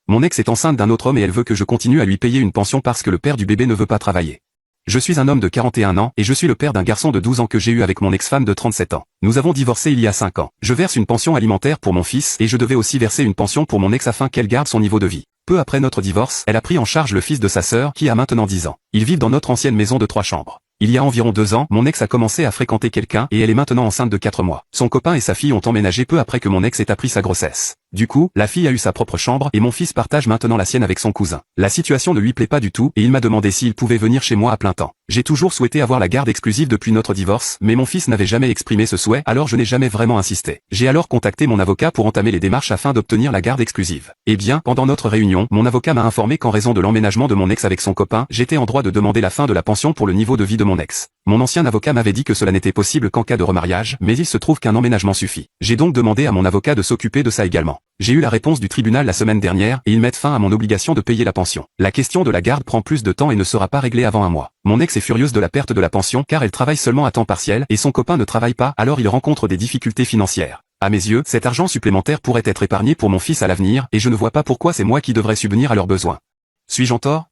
Mon ex est enceinte d'un autre homme et elle veut que je continue à lui payer une pension parce que le père du bébé ne veut pas travailler. Je suis un homme de 41 ans et je suis le père d'un garçon de 12 ans que j'ai eu avec mon ex-femme de 37 ans. Nous avons divorcé il y a 5 ans. Je verse une pension alimentaire pour mon fils et je devais aussi verser une pension pour mon ex afin qu'elle garde son niveau de vie. Peu après notre divorce, elle a pris en charge le fils de sa sœur qui a maintenant 10 ans. Ils vivent dans notre ancienne maison de 3 chambres. Il y a environ 2 ans, mon ex a commencé à fréquenter quelqu'un et elle est maintenant enceinte de 4 mois. Son copain et sa fille ont emménagé peu après que mon ex ait appris sa grossesse. Du coup, la fille a eu sa propre chambre et mon fils partage maintenant la sienne avec son cousin. La situation ne lui plaît pas du tout et il m'a demandé s'il pouvait venir chez moi à plein temps. J'ai toujours souhaité avoir la garde exclusive depuis notre divorce, mais mon fils n'avait jamais exprimé ce souhait, alors je n'ai jamais vraiment insisté. J'ai alors contacté mon avocat pour entamer les démarches afin d'obtenir la garde exclusive. Eh bien, pendant notre réunion, mon avocat m'a informé qu'en raison de l'emménagement de mon ex avec son copain, j'étais en droit de demander la fin de la pension pour le niveau de vie de mon ex. Mon ancien avocat m'avait dit que cela n'était possible qu'en cas de remariage, mais il se trouve qu'un emménagement suffit. J'ai donc demandé à mon avocat de s'occuper de ça également. J'ai eu la réponse du tribunal la semaine dernière et ils mettent fin à mon obligation de payer la pension. La question de la garde prend plus de temps et ne sera pas réglée avant un mois. Mon ex est furieuse de la perte de la pension car elle travaille seulement à temps partiel et son copain ne travaille pas, alors il rencontre des difficultés financières. À mes yeux, cet argent supplémentaire pourrait être épargné pour mon fils à l'avenir et je ne vois pas pourquoi c'est moi qui devrais subvenir à leurs besoins. Suis-je en tort ?